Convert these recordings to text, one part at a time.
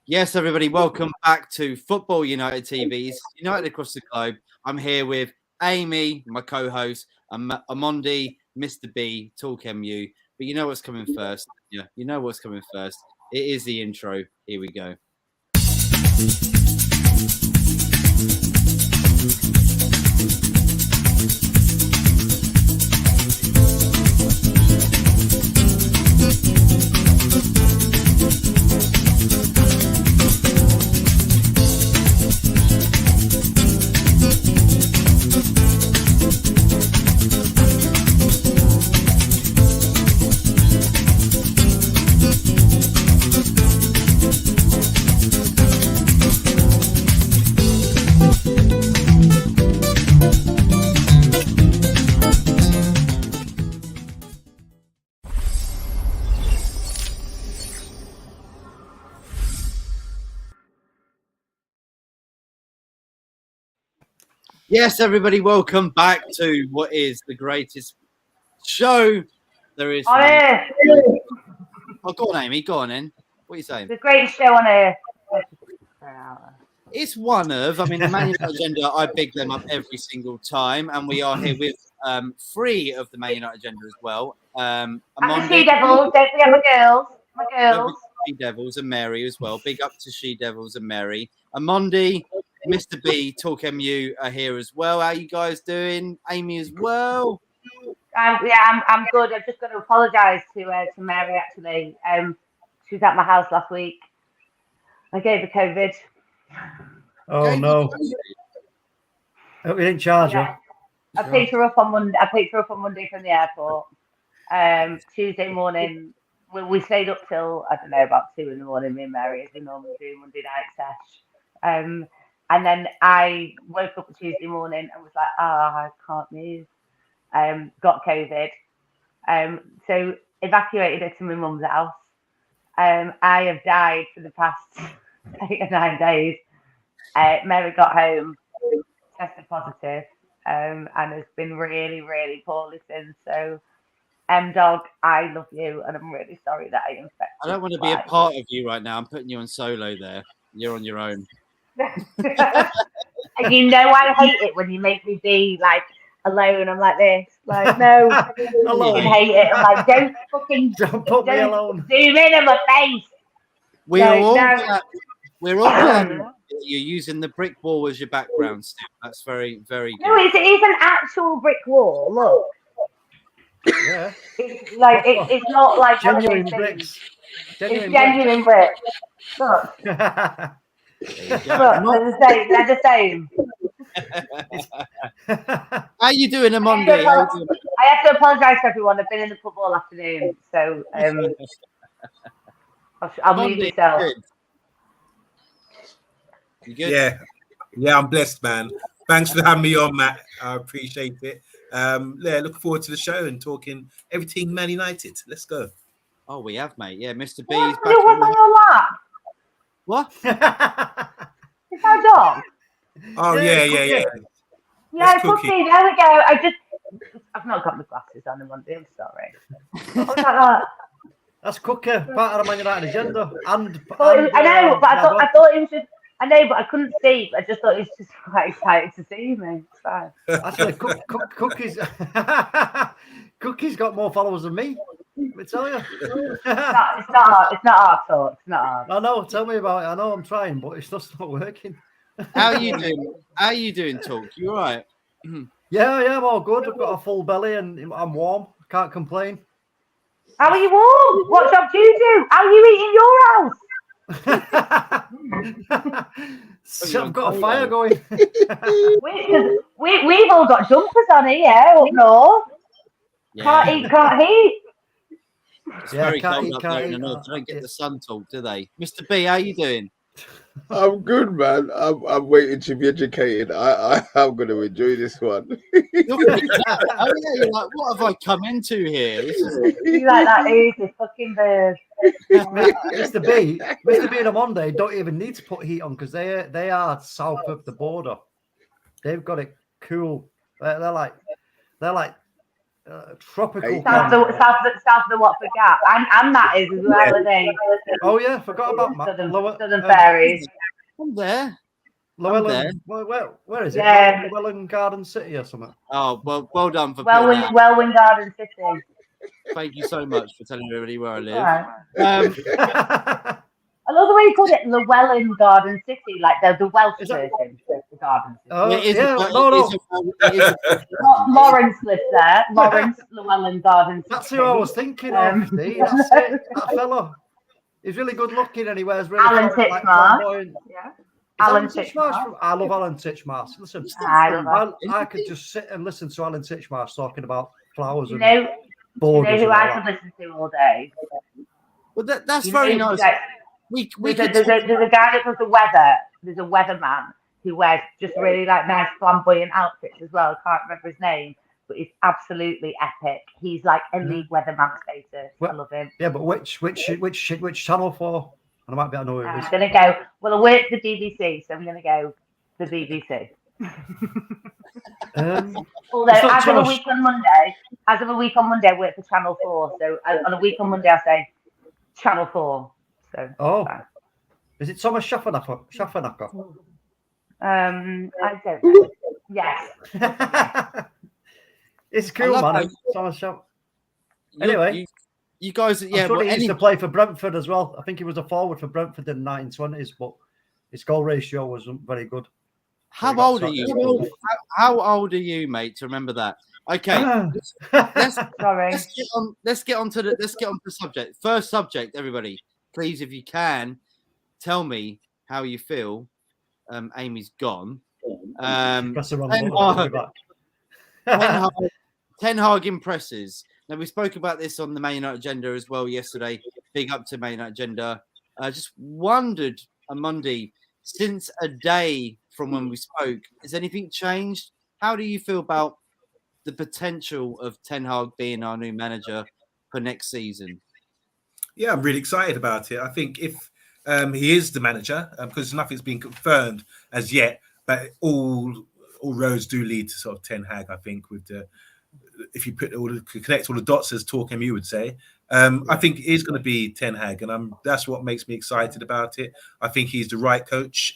Yes, everybody, welcome back to Football United TV's United Across the Globe. I'm here with Amy, my co-host, and Amondi, Mr. B, Talk MU. But you know what's coming first. Yeah, you know what's coming first. It is the intro. Here we go. Yes, everybody, welcome back to what is the greatest show there is. On earth. Oh, go on, Amy. Go on, then. What are you saying? The greatest show on earth. It's one of. I mean, the Man United agenda. I big them up every single time, and we are here with three of the Man United agenda as well. And the She Devils. Don't forget my girls. My girls. She Devils and Mary as well. Big up to She Devils and Mary. Amondi, Mr. B, Talk MU are here as well. How you guys doing? Amy as well. I'm good. I've just got to apologise to Mary actually. She was at my house last week. I gave her COVID. Oh no! We didn't charge her. I picked her up on Monday from the airport. Tuesday morning, we stayed up till I don't know about 2 in the morning. Me and Mary, as we normally do, Monday night sesh. And then I woke up Tuesday morning and was like, I can't move. Got COVID. So evacuated her to my mum's house. I have died for the past 8 or 9 days. Mary got home, tested positive, and has been really, really poorly since. So, Dog, I love you, and I'm really sorry that I infected. I don't want to be a part of you right now. I'm putting you on solo there. You're on your own. And you know I hate it when you make me be like alone. I'm like this, like no, I hate it. I'm like don't put me alone. Zoom in on my face. We're all glad you're using the brick wall as your background still. That's very, very good. No, it is an actual brick wall. Look. Yeah. It's like it's not like genuine bricks. It's genuine bricks. Look. Look, they're the same. How you doing, Amondi? I have to apologise to everyone. I've been in the pub all afternoon, so I'll mute myself. You good? Yeah, I'm blessed, man. Thanks for having me on, Matt. I appreciate it. Looking forward to the show and talking everything Man United. Let's go. Oh, we have, mate. Yeah, Mr. B is back. What's on your lap? What? Is that a dog? Oh, yeah. Yeah, Cookie. There we go. I've not got my glasses on. I'm sorry. What's that? That's Cookie, part of the Man United agenda. I know, but I thought it was just. I know, but I couldn't see. I just thought he was just quite excited to see me. It's fine. Actually, Cookie's got more followers than me. I tell you. It's not our talk. It's not our. I know. Tell me about it. I know I'm trying, but it's just not working. How are you doing? How are you doing, Talk? You all right? Yeah, I'm all good. I've got a full belly and I'm warm. Can't complain. How are you warm? What job do you do? How are you eating your house? So I've got a fire going. We've all got jumpers on here up north. Yeah. Can't heat. It's very cold up there in the north. They don't get the sun, Talk, do they? Mr. B, how you doing? I'm good, man. I'm waiting to be educated. I'm going to enjoy this one. You're like, what have I come into here? You like that easy fucking bird. Mr. B and Amonde don't even need to put heat on because they are south of the border. They've got it cool. They're like tropical. South of the Watford Gap. And Matt is as well, isn't he? Oh yeah, forgot about Matt. Southern Fairies. I'm there. Llewellyn, where is it? Yeah. Llewellyn Garden City or something. Oh, well done for putting that. Wellwyn Garden City. Thank you so much for telling everybody where I live. Right. I love the way you called it Llewellyn Garden City, like the Welsh version of the Garden City. Oh, It is yeah, Lawrence lives there. Lawrence Llewellyn Garden City. That's who I was thinking of. See, that's it. That fella. He's really good looking and he wears really Alan Titchmarsh. Like, Yeah. Alan Titchmarsh. I love Alan Titchmarsh. Listen, I could just sit and listen to Alan Titchmarsh talking about flowers and borders. You know who I could listen to all day? Well, that's very nice. There's a guy that does the weather. There's a weatherman who wears just really like nice flamboyant outfits as well. I can't remember his name, but he's absolutely epic. He's like elite weatherman status. I love him. Yeah, but which channel for? And I might be able to know who it is. I'm gonna go. Well, I work for the BBC, so I'm gonna go the BBC. Although as of a week on Monday, I work for Channel 4. So on a week on Monday, I say Channel 4. So is it Thomas Schaffernacker? I don't know. Yes. It's cool, man. Thomas Schaffernacker. Anyway, you guys, I'm sure he used to play for Brentford as well. I think he was a forward for Brentford in the 1920s, but his goal ratio wasn't very good. How old are you? How old are you, mate? To remember that. Okay, let's get on to the subject. First subject, everybody. Please, if you can, tell me how you feel. Amy's gone. Ten Hag impresses. Now, we spoke about this on the Man United agenda as well yesterday. Big up to Man United agenda. I just wondered on Monday, since a day from when we spoke, has anything changed? How do you feel about the potential of Ten Hag being our new manager for next season? Yeah, I'm really excited about it. I think if he is the manager, because nothing's been confirmed as yet, but all roads do lead to sort of Ten Hag. I think with if you connect all the dots, as Talk MU would say, I think it is going to be Ten Hag, and that's what makes me excited about it. I think he's the right coach.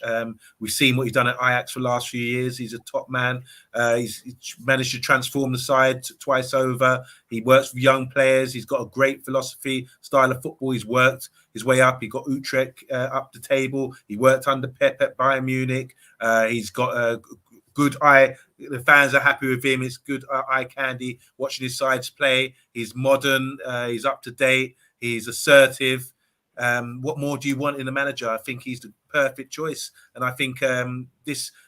We've seen what he's done at Ajax for the last few years. He's a top man. He's managed to transform the side twice over. He works with young players. He's got a great philosophy, style of football. He's worked his way up. He got Utrecht up the table. He worked under Pep at Bayern Munich. He's got a good eye. The fans are happy with him. It's good eye candy watching his sides play. He's modern. He's up to date. He's assertive. What more do you want in a manager? I think he's the perfect choice. And I think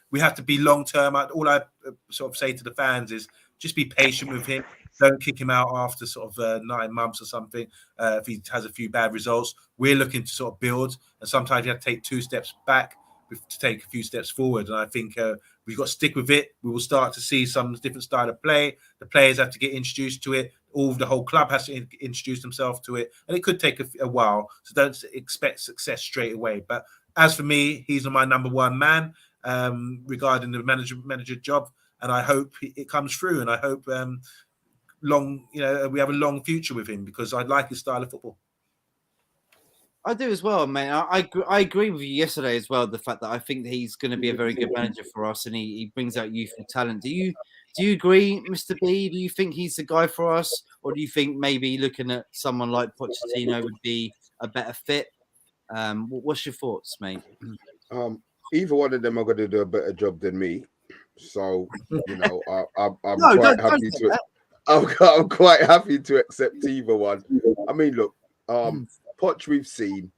we have to be long term. All I sort of say to the fans is just be patient with him. Don't kick him out after sort of 9 months or something. If he has a few bad results, we're looking to sort of build. And sometimes you have to take 2 steps back to take a few steps forward. And I think we've got to stick with it. We will start to see some different style of play. The players have to get introduced to it. The whole club has to introduce themselves to it. And it could take a while. So don't expect success straight away. But as for me, he's my number one man regarding the manager job. And I hope it comes through. And I hope we have a long future with him, because I like his style of football. I do as well, mate. I agree with you yesterday as well. The fact that I think that he's going to be a very good manager for us, and he brings out youthful talent. Do you agree, Mr. B? Do you think he's the guy for us, or do you think maybe looking at someone like Pochettino would be a better fit? What's your thoughts, mate? Either one of them are going to do a better job than me. So I'm quite happy to accept either one. I mean, look, Poch we've seen.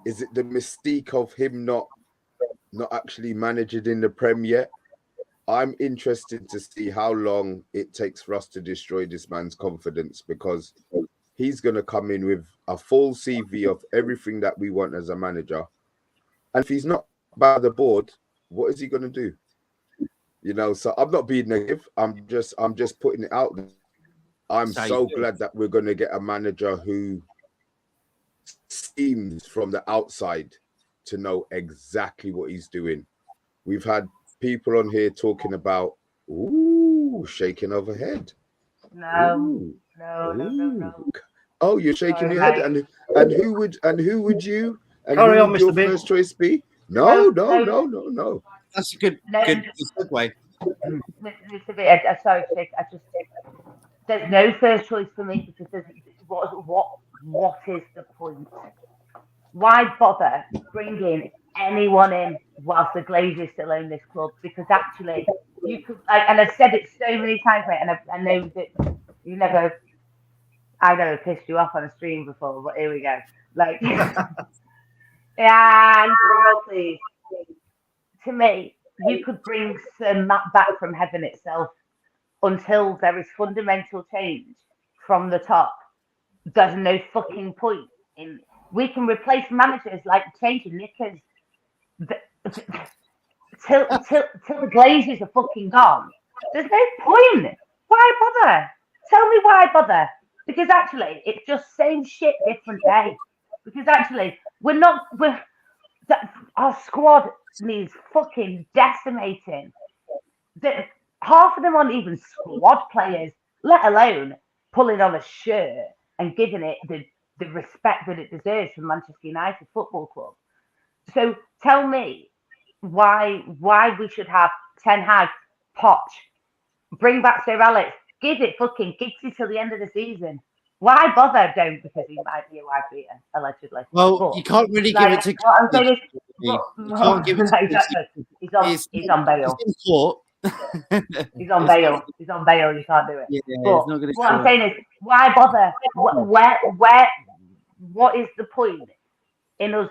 Is it the mystique of him not actually managing in the Prem yet? I'm interested to see how long it takes for us to destroy this man's confidence, because he's going to come in with a full CV of everything that we want as a manager. And if he's not by the board, what is he going to do? So I'm not being negative. I'm just putting it out there. I'm so glad that we're going to get a manager who seems from the outside to know exactly what he's doing. We've had people on here talking about shaking overhead. No. Oh, you're shaking your head. And who would you? And Carry who on, would Mr. your B. first choice be? No. That's a good segue. Mr. B, sorry, I just there's no first choice for me because what is the point? Why bother bringing anyone in whilst the Glazers still own this club? Because actually, you could, and I've said it so many times, mate, and I know that I never pissed you off on a stream before, but here we go. Like, and please, to me, you could bring some back from heaven itself until there is fundamental change from the top. There's no fucking point in. We can replace managers like changing knickers till the Glazers are fucking gone. There's no point. Why bother? Tell me why bother? Because actually, it's just same shit, different day. Because actually, our squad needs fucking decimating. Half of them aren't even squad players, let alone pulling on a shirt and giving it the respect that it deserves from Manchester United Football Club. So tell me why we should have Ten Hag, Poch, bring back Sir Alex, give it fucking Giggsy till the end of the season. Why bother? Don't, because he might be a wife beater, allegedly. Well, but, you can't really give it to. What I'm saying is, you can't give it to. Exactly. He's on bail. He's in court. He's on bail. He's on bail. You can't do it. Yeah, but what I'm saying is, why bother? What is the point in us?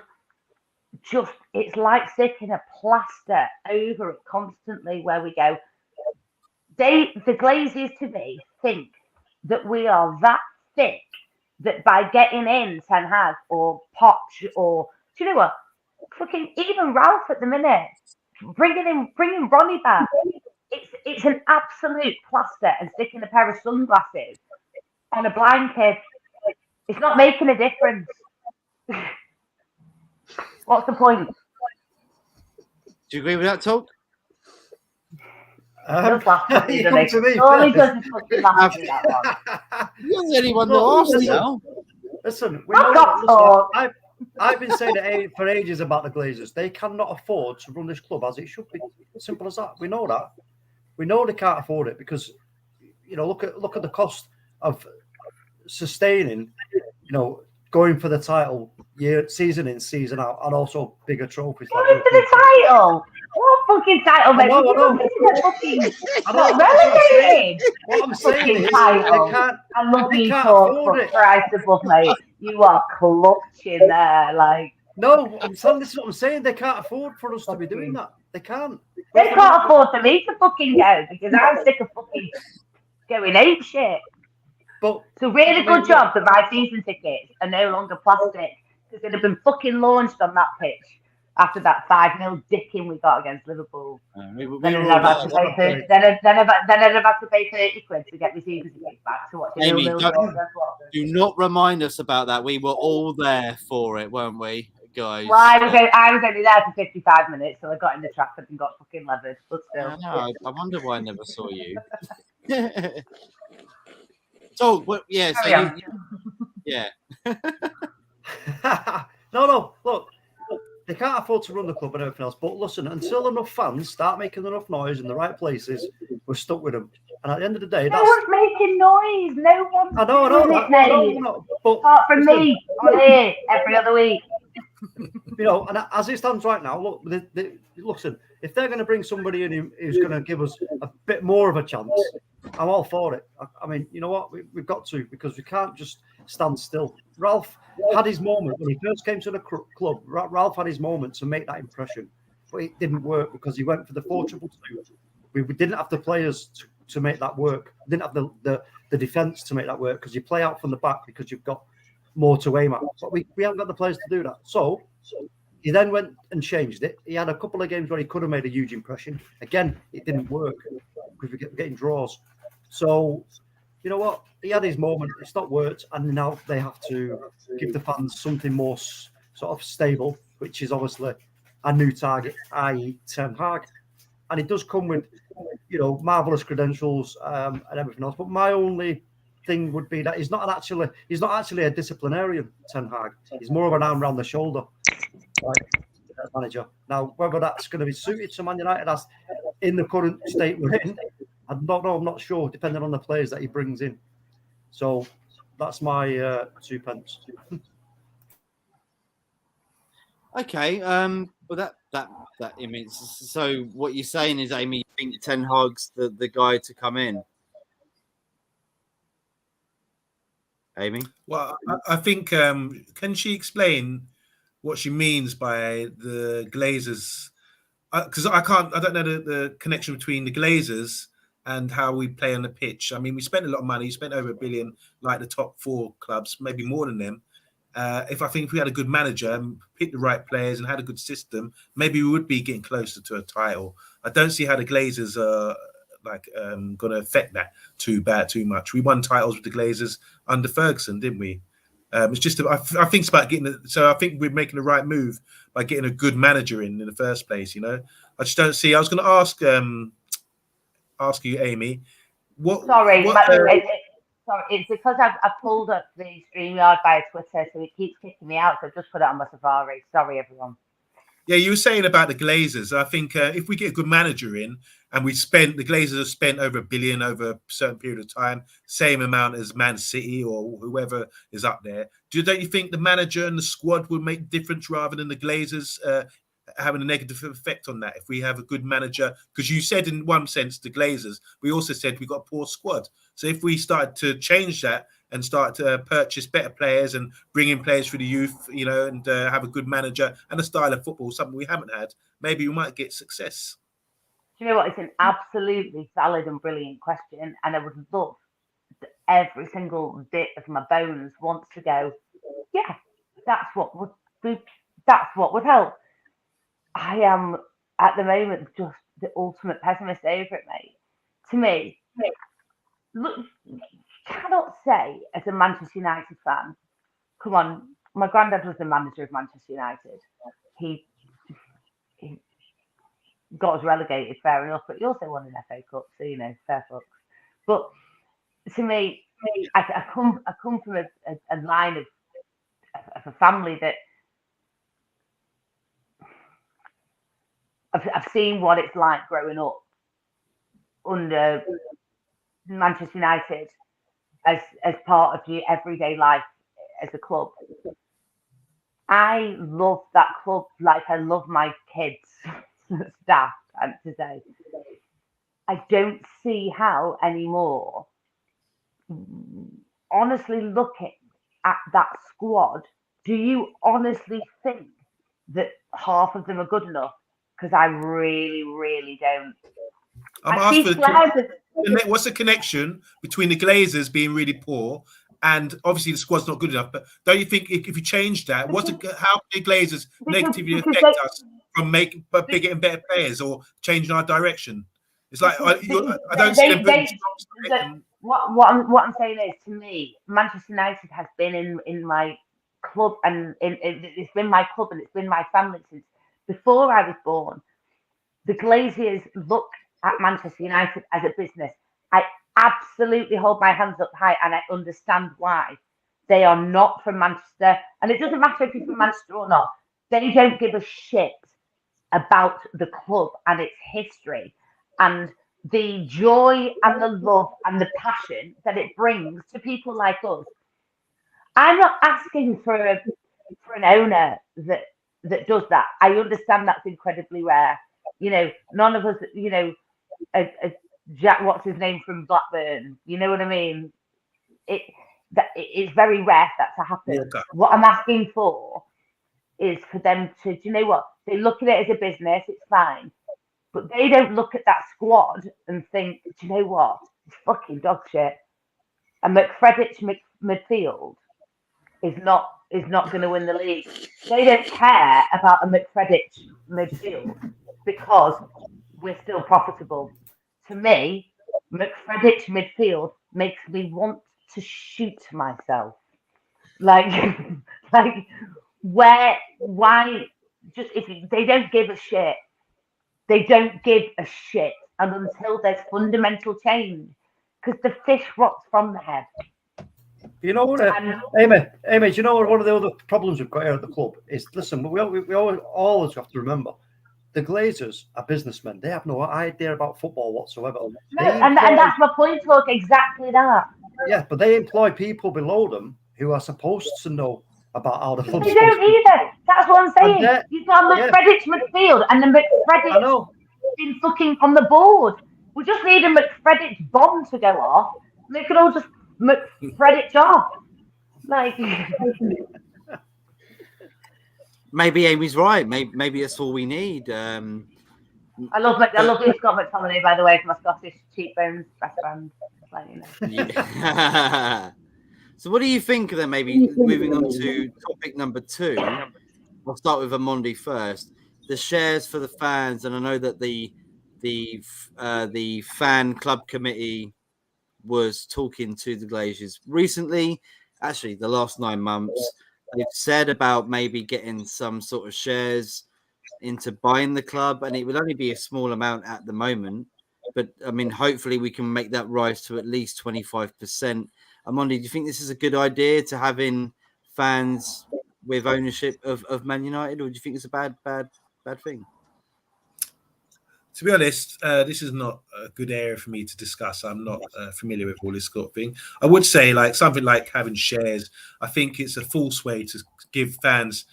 Just it's like sticking a plaster over it constantly. Where we go, the Glazers to me think that we are that thick that by getting in Ten Hag or Poch or do you know what? Fucking even Ralph at the minute, bringing Ronnie back. It's an absolute plaster and sticking a pair of sunglasses on a blind kid. It's not making a difference. What's the point? Do you agree with that, Talk? Just laugh at me, come to me all he first. does is fucking laugh at me that one. You're the only one that asked now. Listen, I've been saying it for ages about the Glazers. They cannot afford to run this club as it should be. Simple as that. We know that. We know they can't afford it because, look at the cost of sustaining, going for the title season in, season out, and also bigger trophies. Going for the title? What fucking title, mate? I know. Relegated. What I'm saying is, I love you, Talk, for Christ above, mate. You are clutching there, like. No, this is what I'm saying. They can't afford for us to be doing that. They can't. They can't afford for me to fucking go because I'm sick of fucking going ape shit. But it's a really good job that my season tickets are no longer plastic because they'd have been fucking launched on that pitch after that 5-0 dicking we got against Liverpool. Then I'd have had to pay 30 quid to get my season tickets back to watch it. Amy, do not remind us about that. We were all there for it, weren't we, guys? Well, I was only there for 55 minutes, so I got in the Trafford and got fucking levered. But still, I wonder why I never saw you. So, yeah. So yeah. No. Look, they can't afford to run the club and everything else. But listen, until enough fans start making enough noise in the right places, we're stuck with them. And at the end of the day, no one's making noise. No one's I know. But apart from me on here every other week. And as it stands right now, look, listen, if they're going to bring somebody in who's going to give us a bit more of a chance, I'm all for it. I mean, you know what? We've got to, because we can't just stand still. Ralph had his moment when he first came to the club. Ralph had his moment to make that impression, but it didn't work because he went for the 4-2-2. We didn't have the players to make that work. We didn't have the defence to make that work because you play out from the back because you've got more to aim at. But we haven't got the players to do that. So he then went and changed it. He had a couple of games where he could have made a huge impression. Again, it didn't work because we're getting draws. So, you know what? He had his moment. It's not worked. And now they have to give the fans something more sort of stable, which is obviously a new target, i.e. Ten Hag. And it does come with marvelous credentials and everything else. But my only thing would be that he's not actually a disciplinarian, Ten Hag. He's more of an arm around the shoulder manager. Now, whether that's going to be suited to Man United as in the current state we're in, I don't know. I'm not sure, depending on the players that he brings in. So that's my 2 pence. Okay. Well, that I mean, so what you're saying is, Amy, you think Ten Hag's the guy to come in? Amy? Well, I think can she explain what she means by the Glazers? Because I don't know the connection between the Glazers and how we play on the pitch. I mean, we spent a lot of money. We spent over $1 billion, like the top 4 clubs, maybe more than them. If we had a good manager and picked the right players and had a good system, maybe we would be getting closer to a title. I don't see how the Glazers are going to affect that too much. We won titles with the Glazers under Ferguson, didn't we? It's just I think it's about getting so I think we're making the right move by getting a good manager in the first place. I just don't see. I was going to ask you, Amy. Sorry, it's because I've pulled up the StreamYard via Twitter, so it keeps kicking me out. So I've just put it on my Safari. Sorry, everyone. Yeah, you were saying about the Glazers. I think if we get a good manager in, and the Glazers have spent over $1 billion over a certain period of time, same amount as Man City or whoever is up there. Don't you think the manager and the squad will make a difference rather than the Glazers having a negative effect on that? If we have a good manager, because you said in one sense the Glazers, we also said we got a poor squad. So if we started to change that and start to purchase better players and bring in players for the youth, and have a good manager and a style of football, something we haven't had, maybe we might get success. Do you know what? It's an absolutely valid and brilliant question, and I would love that every single bit of my bones wants to go, yeah, that's what would help. I am at the moment just the ultimate pessimist over it, mate. To me, look, you cannot say as a Manchester United fan, come on, my granddad was the manager of Manchester United. He got us relegated, fair enough, but he also won an FA Cup, so fair fucks. But to me, I come from a line of a family that I've seen what it's like growing up under Manchester United as part of your everyday life as a club. I love that club like I love my kids. Staff, and to say, I don't see how anymore. Honestly, looking at that squad, do you honestly think that half of them are good enough? Because I really, really don't. I'm asking, what's the connection between the Glazers being really poor and obviously the squad's not good enough? But don't you think if you change that, how can the Glazers negatively affect us from getting better players or changing our direction? It's like I don't see them. What I'm saying is, to me, Manchester United has been in my club, and it's been my club and it's been my family since before I was born. The Glazers look at Manchester United as a business. I absolutely hold my hands up high, and I understand why. They are not from Manchester, and it doesn't matter if you're from Manchester or not. They don't give a shit about the club and its history and the joy and the love and the passion that it brings to people like us. I'm not asking for an owner that does that. I understand that's incredibly rare. None of us, a Jack, what's his name from Blackburn? You know what I mean? It's very rare for that to happen. Okay. What I'm asking for is for them to, do you know what? They look at it as a business, it's fine. But they don't look at that squad and think, do you know what? It's fucking dog shit. And McFreddick's midfield is not going to win the league. They don't care about a McFreddick midfield because we're still profitable. To me, McFreddick midfield makes me want to shoot myself. Why? Just they don't give a shit. They don't give a shit and until there's fundamental change, because the fish rots from the head. You know what, Amy, do you know what one of the other problems we've got here at the club is? Listen, we always have to remember the Glazers are businessmen. They have no idea about football whatsoever. No, and that's my point, Talk. Exactly that. Yeah, but they employ people below them who are supposed to know about how the club's They don't either. That's what I'm saying. You've got McFreddick's midfield and the McFreddick's been fucking on the board. We just need a McFreddick's bomb to go off. They could all just McFreddick's off. Like, maybe Amy's right. Maybe that's all we need. I love Scott McTominay, by the way, for my Scottish cheekbones best friend. Like, you know. Yeah. So what do you think then, maybe moving on to topic number 2? I'll start with Amondi first. The shares for the fans, and I know that the fan club committee was talking to the Glazers recently, actually the last 9 months. They've said about maybe getting some sort of shares into buying the club, and it would only be a small amount at the moment. But I mean, hopefully we can make that rise to at least 25%. Amondi, do you think this is a good idea to having fans with ownership of Man United, or do you think it's a bad thing? To be honest, this is not a good area for me to discuss. I'm not familiar with all this sort of thing. I would say like something like having shares. I think it's a false way to give fans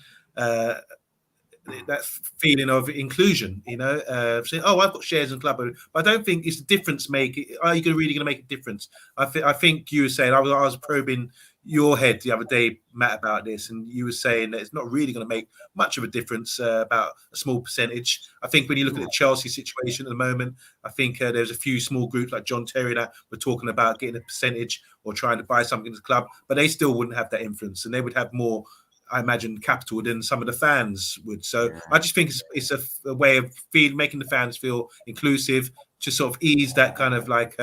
that feeling of inclusion, you know, saying, "Oh, I've got shares in club," but I don't think it's the difference making. Are you really going to make a difference? I think you were saying I was probing your head the other day, Matt, about this, and you were saying that it's not really going to make much of a difference, about a small percentage. I think when you look at the Chelsea situation at the moment, I think there's a few small groups like John Terry that were talking about getting a percentage or trying to buy something to the club, but they still wouldn't have that influence, and they would have more, I imagine, capital than some of the fans would. So I just think it's a way of making the fans feel inclusive, to sort of ease that kind of like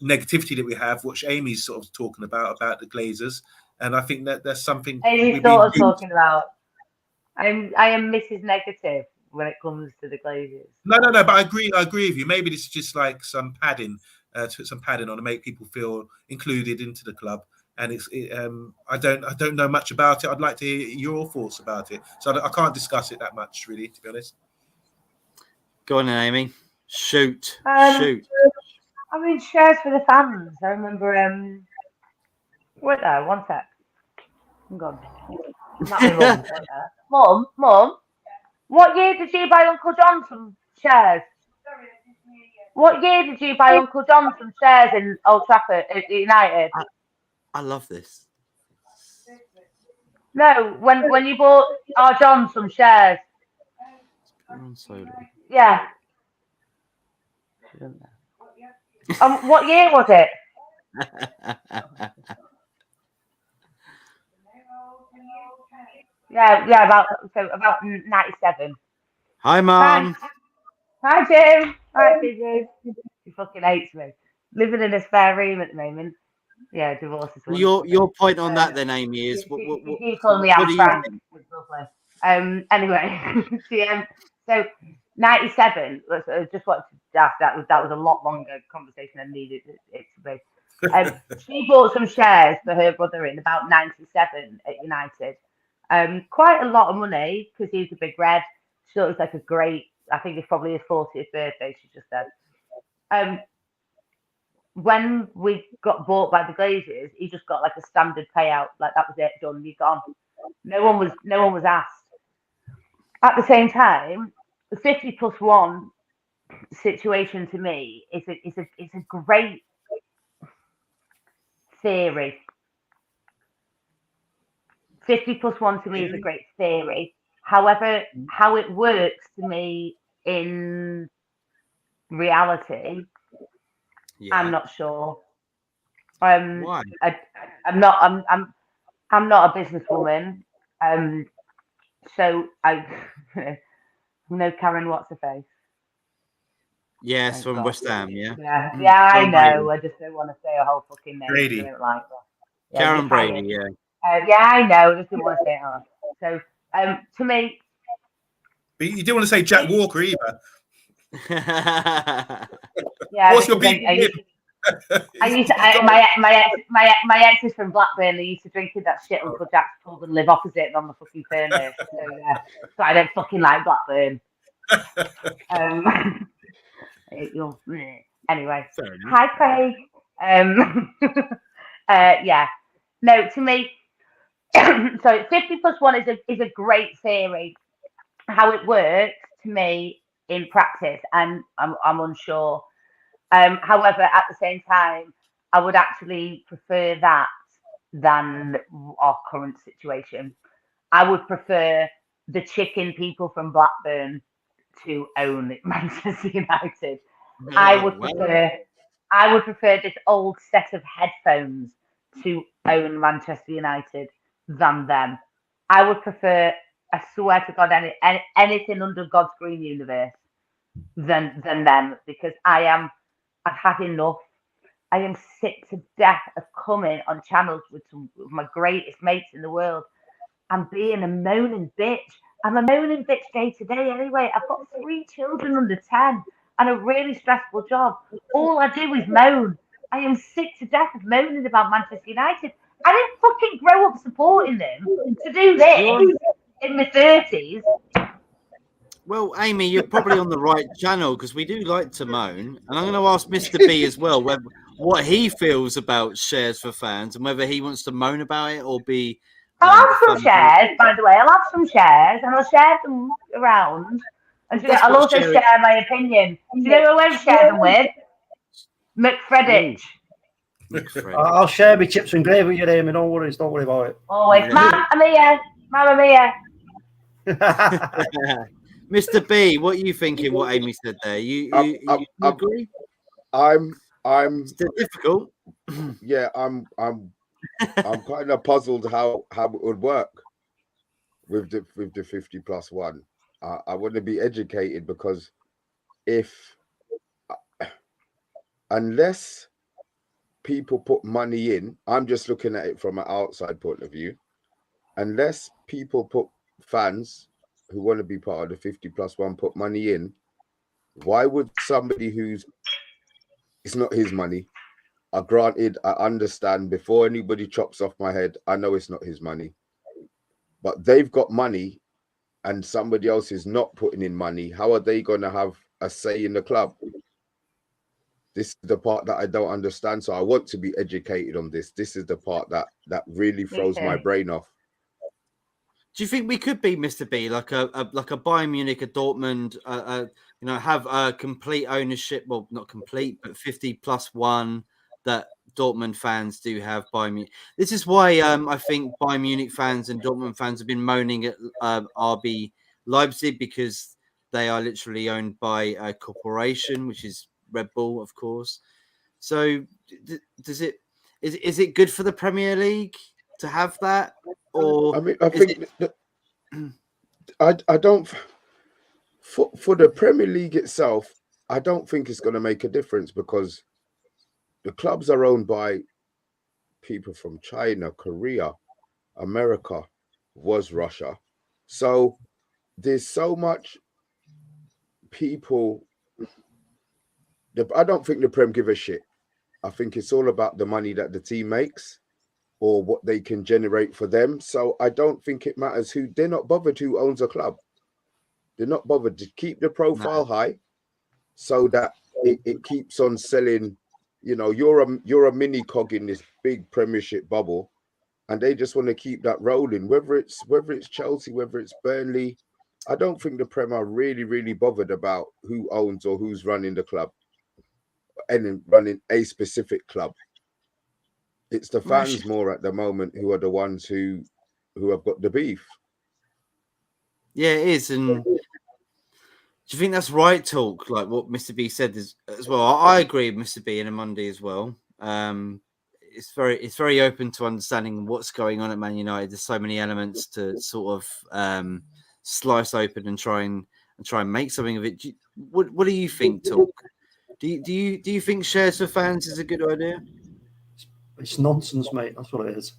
negativity that we have, which Amy's sort of talking about the Glazers. And I think that that's something Amy's sort of talking about. I am Mrs. Negative when it comes to the Glazers. No, but I agree with you. Maybe this is just like some padding, to put some padding on to make people feel included into the club. And I don't know much about it. I'd like to hear your thoughts about it. So I can't discuss it that much, really, to be honest. Go on then, Amy. Shoot. I mean, shares for the fans. I remember. Wait there, one sec. I'm gone. Not my mum. Mum. What year did you buy Uncle John some shares? What year did you buy Uncle John some shares in Old Trafford at United? I love this. No, when you bought our John some shares. Yeah. What year was it? Yeah, about 97. Hi, Mum. Hi, Jim. Hi, Jim. He fucking hates me. Living in a spare room at the moment. Yeah, divorce is your point on that then, Amy, is you call me Anne Frank. It's lovely. Anyway, so 97. I just wanted to ask that was a lot longer conversation than needed it to be. She bought some shares for her brother in about 97 at United. Quite a lot of money because he's a big red. She thought it was like a great. I think it's probably his 40th birthday. She just said. When we got bought by the Glazers, he just got like a standard payout, like that was it, done, you're gone. No one was asked. At the same time, the 50+1 situation to me is a great theory. 50+1 to me is a great theory. However, how it works to me in reality, I'm not sure. Why? I'm not a businesswoman. So I know Karen what's her face. Yes, from West Ham, yeah. Yeah, I know. I just don't want to say a whole fucking name. Brady. I don't like that. Karen Brady, yeah. Yeah, I know. I just didn't want to say it out. So to me, But you didn't want to say Jack Walker either. Yeah, What's your because beef with him? my ex is from Blackburn. They used to drink in that shit Uncle Jack's pub and live opposite it on the fucking Furnace. So yeah, so I don't fucking like Blackburn. Anyway, hi Craig. Yeah, no, to me, so 50+1 is a great theory. How it works to me in practice, and I'm unsure. However, at the same time, I would actually prefer that than our current situation. I would prefer the chicken people from Blackburn to own Manchester United. I would prefer this old set of headphones to own Manchester United than them. I would prefer, I swear to God, anything under God's green universe than them, because I've had enough. I am sick to death of coming on channels with some of my greatest mates in the world and being a moaning bitch. I'm a moaning bitch day to day anyway. I've got 3 children under 10 and a really stressful job. All I do is moan. I am sick to death of moaning about Manchester United. I didn't fucking grow up supporting them to do this in my 30s. Well, Amy, you're probably on the right channel because we do like to moan. And I'm going to ask Mr. B as well what he feels about shares for fans and whether he wants to moan about it or be. I'll have some shares, by the way. I'll have some shares and I'll share them around. And I'll also share my opinion. Do you know who I won't share them with? McFreddich. I'll share my chips and gravy with you, Amy. Don't worry about it. Always. Mamma mia. Mr. B, what are you thinking? What Amy said there? You agree? I'm. It's difficult. Yeah, I'm kind of puzzled how it would work with the 50+1. I want to be educated because unless people put money in, I'm just looking at it from an outside point of view. Unless people put fans who want to be part of the 50+1 put money in, why would somebody it's not his money? Granted, I understand before anybody chops off my head, I know it's not his money, but they've got money and somebody else is not putting in money. How are they going to have a say in the club? This is the part that I don't understand. So I want to be educated on this. This is the part that really throws my brain off. Do you think we could be, Mr. B, like a Bayern Munich, a Dortmund, have a complete ownership? Well, not complete, but 50+1 that Dortmund fans do have. Bayern Munich. This is why I think Bayern Munich fans and Dortmund fans have been moaning at RB Leipzig, because they are literally owned by a corporation, which is Red Bull, of course. So, is it good for the Premier League to have that? Or I mean, I think I don't for the Premier League itself, I don't think it's going to make a difference because the clubs are owned by people from China, Korea, America, was Russia. So there's so much people. I don't think the Prem give a shit. I think it's all about the money that the team makes or what they can generate for them. So I don't think it matters who. They're not bothered who owns a club. They're not bothered to keep the profile high so that it keeps on selling. You know, you're a mini cog in this big Premiership bubble, and they just want to keep that rolling. Whether it's Chelsea, whether it's Burnley, I don't think the Prem are really, really bothered about who owns or who's running the club and running a specific club. It's the fans more at the moment who are the ones who have got the beef. Yeah, it is. And do you think that's right talk, like what Mr. B said as well? I agree with Mr. B and Amundi as well. It's very open to understanding what's going on at Man United. There's so many elements to sort of slice open and try and make something of it. What do you think, Talk? Do you think shares for fans is a good idea? It's nonsense, mate. That's what it is.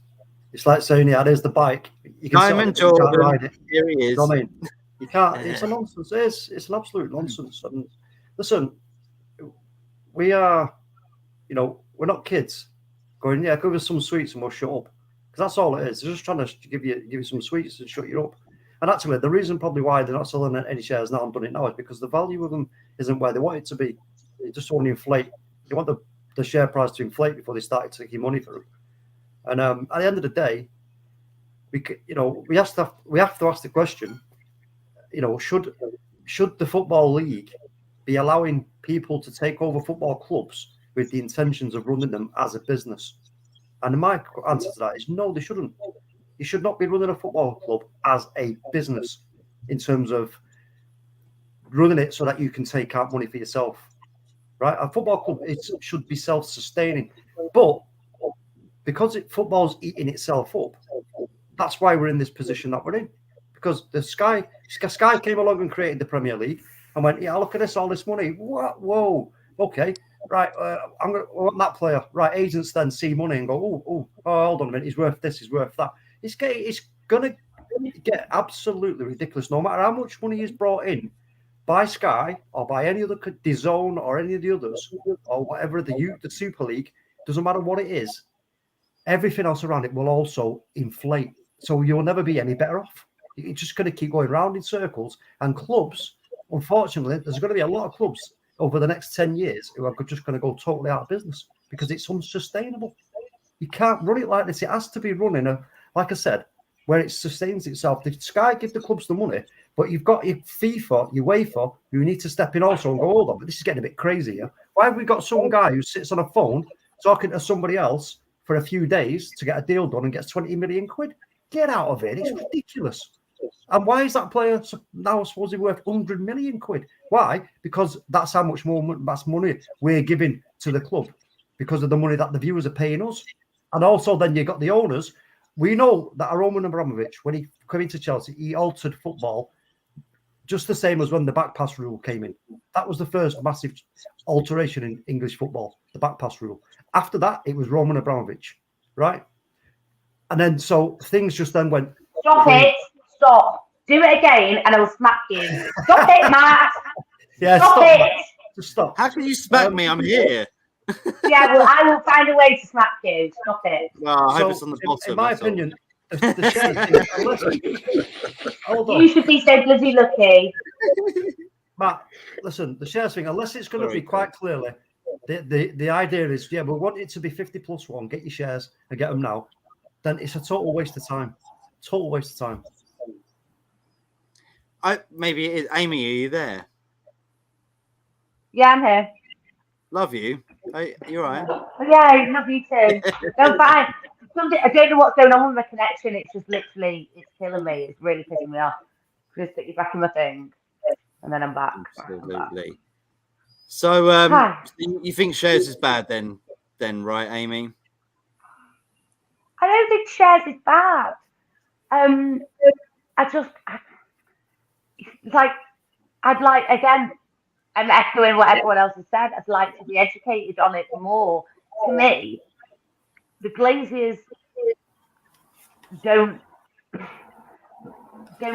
It's like saying, yeah, there's the bike. You can Diamond Jordan, you can't ride it. Here he is. You know what I mean? You can't. It's a nonsense. It's an absolute nonsense. And listen, we are, we're not kids going, yeah, give us some sweets and we'll shut up. Because that's all it is. They're just trying to give you some sweets and shut you up. And actually, the reason probably why they're not selling any shares now and done it now is because the value of them isn't where they want it to be. They just want to inflate. They want the share price to inflate before they start taking money for them. And at the end of the day, we have to ask the question, should the Football League be allowing people to take over football clubs with the intentions of running them as a business? And my answer to that is no, they shouldn't. You should not be running a football club as a business in terms of running it so that you can take out money for yourself, right? A football club, it should be self-sustaining. But because football's eating itself up, that's why we're in this position that we're in. Because the Sky came along and created the Premier League and went, yeah, look at this, all this money. What? Whoa, okay, right. I want that player. Right, agents then see money and go, oh, hold on a minute, he's worth this, he's worth that. It's going to get absolutely ridiculous. No matter how much money is brought in by Sky or by any other DAZN or any of the others or whatever, the Super League, doesn't matter what it is, everything else around it will also inflate. So you'll never be any better off. You're just going to keep going round in circles. And clubs, unfortunately, there's going to be a lot of clubs over the next 10 years who are just going to go totally out of business because it's unsustainable. You can't run it like this. It has to be running, like I said, where it sustains itself. The Sky give the clubs the money, but you've got your FIFA, your UEFA, who need to step in also and go, hold on, but this is getting a bit crazy here. Why have we got some guy who sits on a phone talking to somebody else for a few days to get a deal done and gets 20 million quid? Get out of it. It's ridiculous. And why is that player now supposedly worth 100 million quid? Why? Because that's how much more money we're giving to the club because of the money that the viewers are paying us. And also then you've got the owners. We know that Roman Abramovich, when he came into Chelsea, he altered football just the same as when the back pass rule came in. That was the first massive alteration in English football, the back pass rule. After that, it was Roman Abramovich, right? And then so things just then went. Stop it. Stop. Do it again and I will smack you. Stop it, Matt. Yeah, stop it. Just stop. How can you smack me? I'm here. Yeah, well, I will find a way to smack you. Stop it. Well, I hope it's on the bottom. In my opinion, the shares thing, hold on. You should be so bloody lucky. Matt, listen, the shares thing, unless it's going to be quite clearly, the idea is, yeah, we want it to be 50+1, get your shares and get them now, then it's a total waste of time. Total waste of time. Maybe it is. Amy, are you there? Yeah, I'm here. Love you. You're right. Yeah, I love you too. No, fine. I don't know what's going on with my connection. It's just literally, it's killing me. It's really pissing me off. Just stick you back in my thing, and then I'm back. Absolutely. I'm back. So, you think shares is bad then, right, Amy? I don't think shares is bad. I'd like, again, I'm echoing what everyone else has said. I'd like to be educated on it more. To me, the Glaziers don't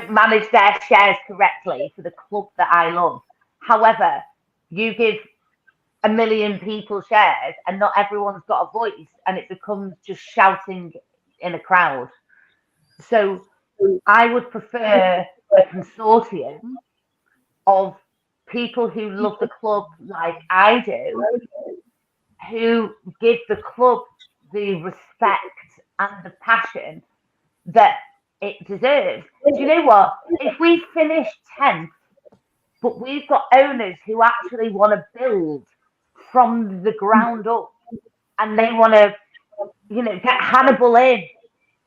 manage their shares correctly for the club that I love. However, you give 1 million people shares and not everyone's got a voice and it becomes just shouting in a crowd. So I would prefer a consortium of people who love the club like I do, who give the club the respect and the passion that it deserves. Do you know what? If we finish 10th, but we've got owners who actually want to build from the ground up and they want to, get Hannibal in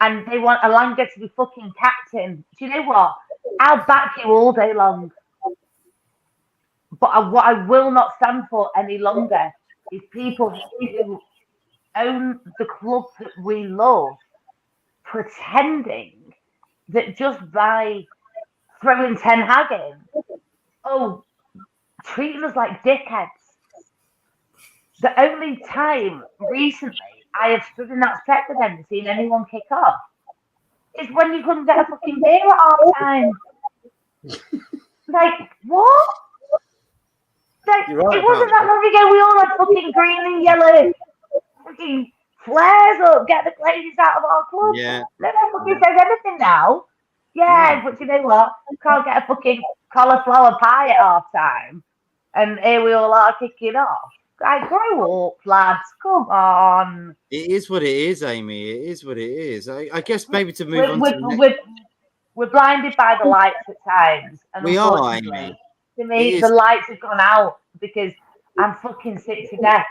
and they want Alanga to be fucking captain. Do you know what? I'll back you all day long. But what I will not stand for any longer is people who own the club that we love pretending that just by throwing Ten Hag in, treating us like dickheads. The only time recently I have stood in that set with them and seen anyone kick off is when you couldn't get a fucking beer at half time. Like, what? You're right It wasn't about that long ago. We all had fucking green and yellow fucking flares up. Get the ladies out of our club. Yeah. No one fucking says anything now. Yeah, but you know what? Can't get a fucking cauliflower pie at half time. And here we all are kicking off. Like, grow up, lads. Come on. It is what it is, Amy. It is what it is. I guess maybe to move We're, on to the next. we're blinded by the lights at times. And We are, unfortunately, Amy. to It me, is. the lights have gone out because I'm fucking sick to death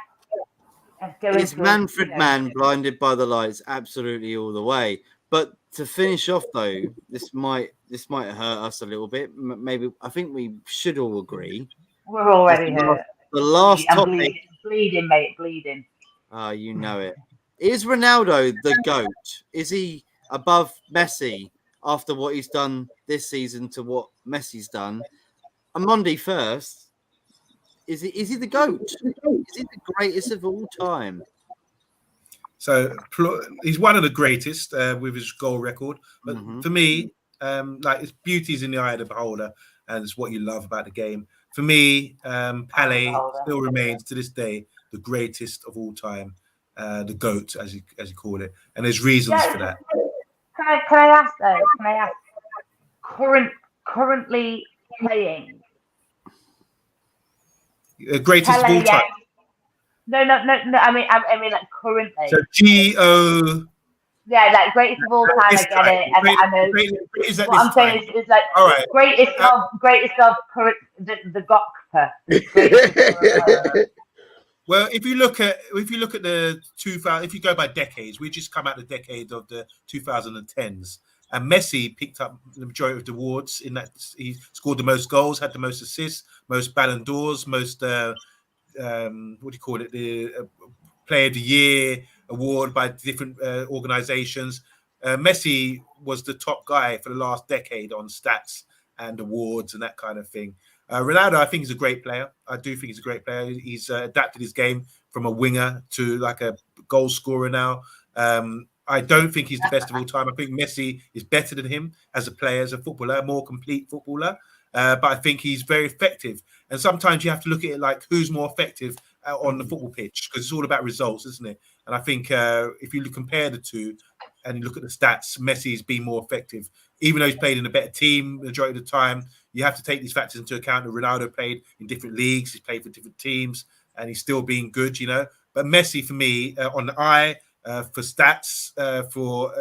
of going It's through, Manfred Mann blinded by the lights, absolutely all the way. But to finish off, though, this might hurt us a little bit. Maybe I think we should all agree. We're already hurt. The last I'm topic. bleeding, mate, bleeding. Ah, you know it. Is Ronaldo the GOAT? Is he above Messi after what he's done this season to what Messi's done? Amondi first. Is he the GOAT? Is he the greatest of all time? So he's one of the greatest with his goal record. But for me, like it's beauty's in the eye of the beholder, and it's what you love about the game. For me, Pele still remains to this day the greatest of all time, the GOAT as you call it, and there's reasons for that. Can I ask though? Can I ask currently playing? Greatest Pele, of all time. No. I mean like currently. So G-O. Yeah, like greatest of all time. I get it, and I know what I'm saying is like all right. greatest of current the Gokpa. Well, if you look at the 2000, if you go by decades, we just come out the decade of the 2010s, and Messi picked up the majority of the awards. In that, he scored the most goals, had the most assists, most Ballon d'Ors, most what do you call it, the Player of the Year award by different organizations. Messi was the top guy for the last decade on stats and awards and that kind of thing. Ronaldo, I think, is a great player. I do think he's a great player. He's adapted his game from a winger to like a goal scorer now. I don't think he's the best of all time. I think Messi is better than him as a player, as a footballer, more complete footballer. But I think he's very effective. And sometimes you have to look at it like who's more effective on the football pitch, because it's all about results, isn't it? And I think if you compare the two and you look at the stats, Messi's been more effective. Even though he's played in a better team the majority of the time, you have to take these factors into account. That Ronaldo played in different leagues, he's played for different teams, and he's still being good, you know. But Messi, for me, on the eye, for stats, for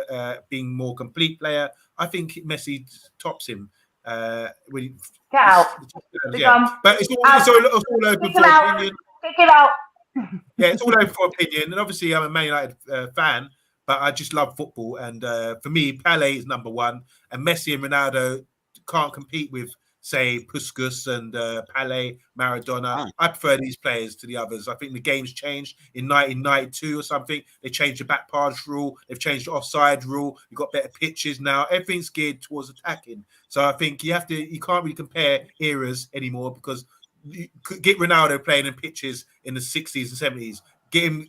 being more complete player, I think Messi tops him. Yeah, but it's all open for opinion. Kick it out. Yeah, it's all open for opinion, and obviously I'm a Man United fan, but I just love football. And for me, Pele is number one, and Messi and Ronaldo can't compete with, say, Puskas and Pele, Maradona. I prefer these players to the others. I think the game's changed in 1992 or something. They changed the back pass rule. They've changed the offside rule. You've got better pitches now. Everything's geared towards attacking. So I think you can't really compare eras anymore, because you could get Ronaldo playing in pitches in the 60s and 70s. Come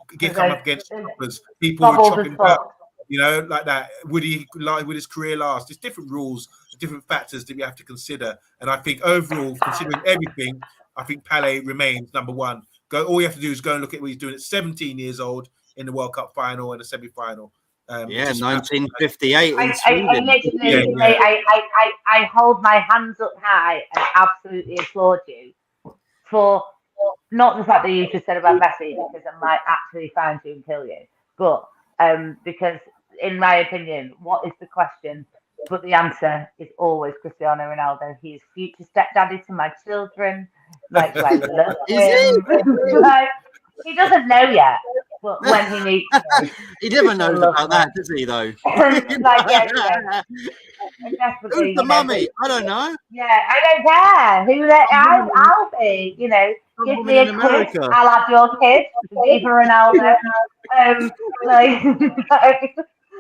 up against choppers. People were chopping up, you know, like that. Would his career last? There's different rules, different factors that we have to consider. And I think overall, considering everything, I think Pele remains number one. All you have to do is go and look at what he's doing at 17 years old in the World Cup final and the semi-final. 1958 in Sweden. I hold my hands up high and absolutely applaud you for not the fact that you just said about Messi, because I might actually find you and kill you, but because in my opinion, what is the question? But the answer is always Cristiano Ronaldo. He is future stepdaddy to my children. Like, I love him. Like, he doesn't know yet, but when he meets me, he never knows about that, does he? Though. Who's the mummy? I don't know. Yeah, I don't care. I'll be. You know, give me a kiss. I'll have your kiss. Viva Ronaldo.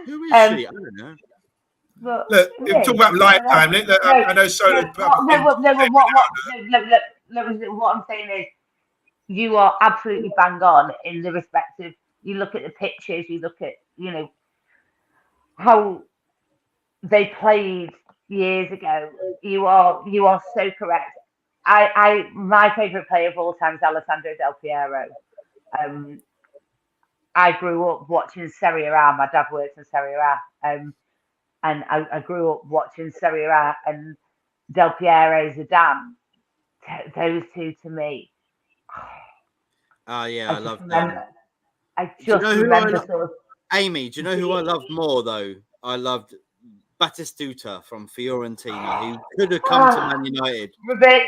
Who is she? I don't know. Look, if you talk about lifetime, I know Solo. What I'm saying is, you are absolutely bang on in the respect of, you look at the pictures, you look at, you know, how they played years ago. You are so correct. My favourite player of all time is Alessandro Del Piero. I grew up watching Serie A. My dad works in Serie A, and I grew up watching Serie A and Del Piero, Zidane. Those two to me. Oh yeah, I love remember, them. I just remember sort of. Amy, do you know who I loved more though? I loved Batistuta from Fiorentina, who could have come to Man United.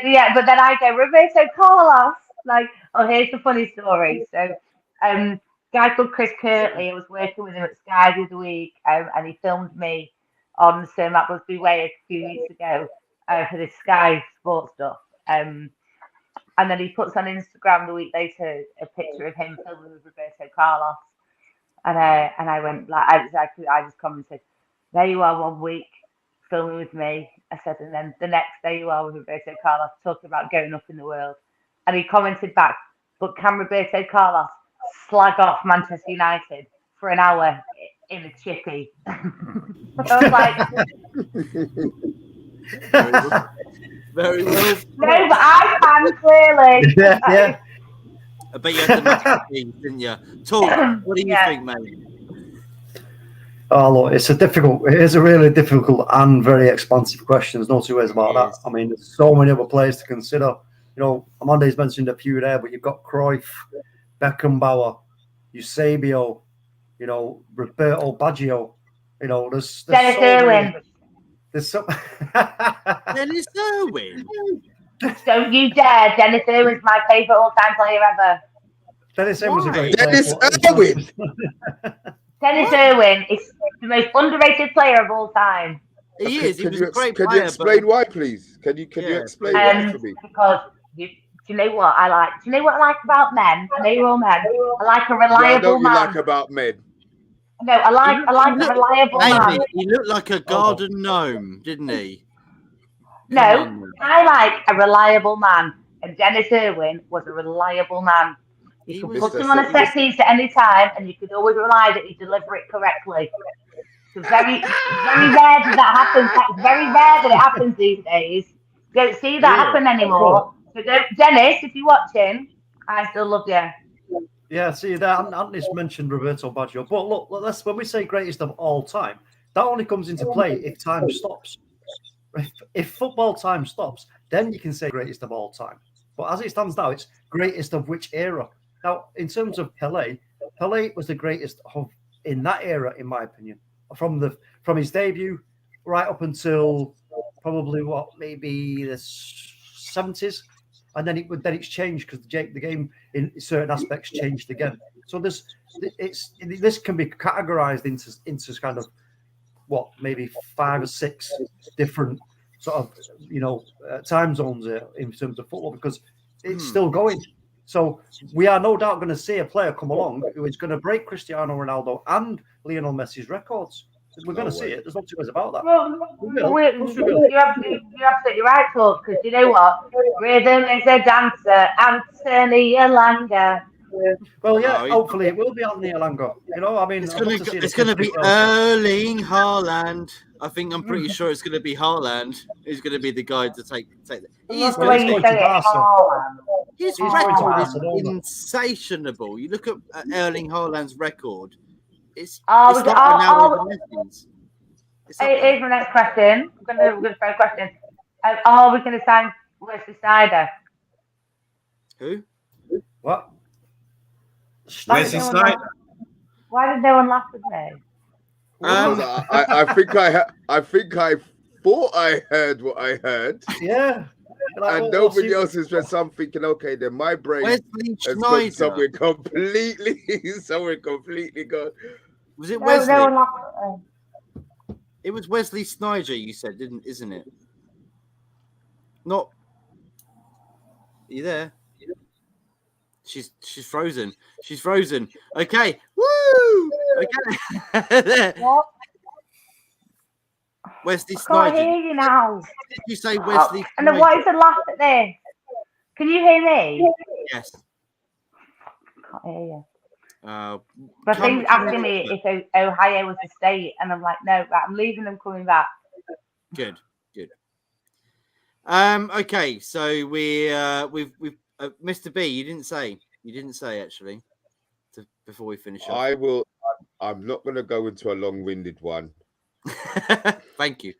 Yeah, but then I go Roberto Carlos. Like, here's the funny story. So, guy called Chris Kirtley. I was working with him at Sky the other week, and he filmed me on Sir Matt Busby Way a few weeks ago for this Sky Sports stuff. And then he puts on Instagram the week later a picture of him filming with Roberto Carlos. And I went like I just commented, there you are 1 week filming with me. I said, and then the next day you are with Roberto Carlos talking about going up in the world. And he commented back, but can Roberto Carlos slag off Manchester United for an hour in a chippy? I was like, very well. No, but I can clearly. Yeah. I bet you had the masterpiece, didn't you? Talk. What do you think, mate? Oh, look, it is a really difficult and very expansive question. There's no two ways about that. I mean, there's so many other players to consider. You know, Amanda's mentioned a few there, but you've got Cruyff, Beckenbauer, Eusebio, you know, Roberto Baggio. You know, there's Dennis so Irwin. many. There's so. Dennis Irwin. Don't you dare! Dennis Irwin's my favourite all-time player ever. Dennis Irwin's a great Dennis player. Irwin. Dennis Irwin is the most underrated player of all time. He is. He was a great player. Can you explain why, please? Can you explain why for me? Because do you know what I like? Do you know what I like about men? I know you're all men. I like a reliable man. What you like about men? No, I like a reliable man. He looked like a garden gnome, didn't he? No, I like a reliable man, and Dennis Irwin was a reliable man. You could put him on a set piece at any time, and you could always rely that he'd deliver it correctly. So very, very rare that happens. That's very rare that it happens these days. Don't see that happen anymore. So Dennis, if you're watching, I still love you. Yeah, see that Anthony's mentioned Roberto Baggio, but look, when we say greatest of all time, that only comes into play if time stops. If football time stops, then you can say greatest of all time. But as it stands now, it's greatest of which era. Now, in terms of Pelé was the greatest in that era, in my opinion, from his debut right up until probably maybe the 70s, and then it's changed because the game in certain aspects changed again. So this can be categorized into kind of maybe 5 or 6 different sort of time zones in terms of football, because it's still going. So we are no doubt going to see a player come along who is going to break Cristiano Ronaldo and Lionel Messi's records. We're going to see it. There's no two ways about that. You're absolutely right, Talk, because you know what? Rhythm is a dancer, Anthony Elanga. Well, yeah, hopefully it will be Anthony Elanga. You know, I mean, it's going to be Erling Haaland. I'm pretty sure it's going to be Haaland who's going to be the guy to take that. He's going to say Haaland. His record is insatiable. You look at Erling Haaland's record. It's Here's my next question. We're going to throw a question. Are we going to sign Wesley Sneijder? Who? What? Wesley Sneijder. Why did no one laugh at me? I think I thought I heard what I heard. Yeah. And nobody else has read something thinking, okay, then my brain has gone somewhere completely gone. Was it Wesley? No one laughed at me. It was Wesley Sneijder, you said, isn't it? Not. Are you there? She's frozen. She's frozen. Okay. Woo! Okay. What? Wesley I can't Sneijder. hear you now. Did you say Wesley? And then why is the laugh at this? Can you hear me? Yes. I can't hear you. But he's asking me if Ohio was a state, and I'm like, no, I'm leaving them, coming back. Good. Okay, so we've Mr. B. You didn't say actually before we finish off. I will. I'm not going to go into a long-winded one. Thank you.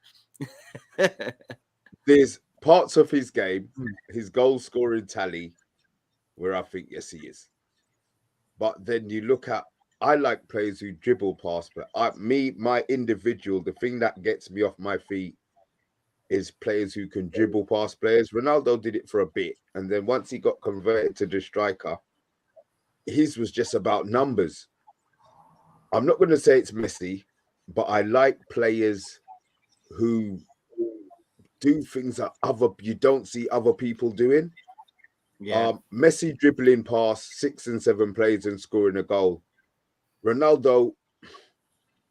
There's parts of his game, his goal-scoring tally, where I think yes, he is. But then you look at, I like players who dribble past, but my individual, the thing that gets me off my feet is players who can dribble past players. Ronaldo did it for a bit, and then once he got converted to the striker, his was just about numbers. I'm not going to say it's Messi, but I like players who do things that you don't see other people doing. Yeah. Messi dribbling past 6 and 7 players and scoring a goal. Ronaldo,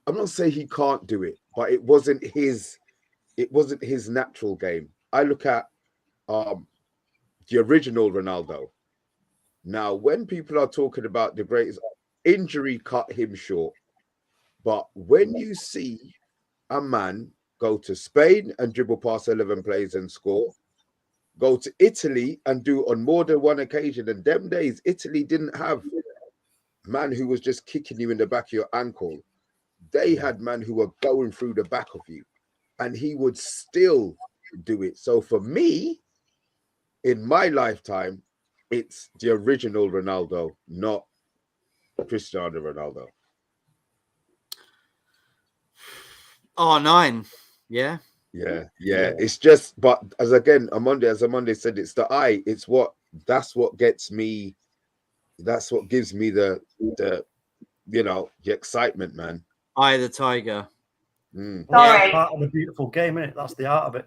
I'm not saying he can't do it, but it wasn't his natural game. I look at the original Ronaldo. Now, when people are talking about the greatest, injury cut him short. But when you see a man go to Spain and dribble past 11 players and score, go to Italy and do on more than one occasion, and them days, Italy didn't have man who was just kicking you in the back of your ankle. They had man who were going through the back of you, and he would still do it. So for me, in my lifetime, it's the original Ronaldo, not Cristiano Ronaldo. R9. Yeah. Yeah. It's just, but as Amonde said, it's the eye. That's what gets me. That's what gives me the excitement, man. Eye of the tiger. Well, that's part of the beautiful game, isn't it? That's the art of it.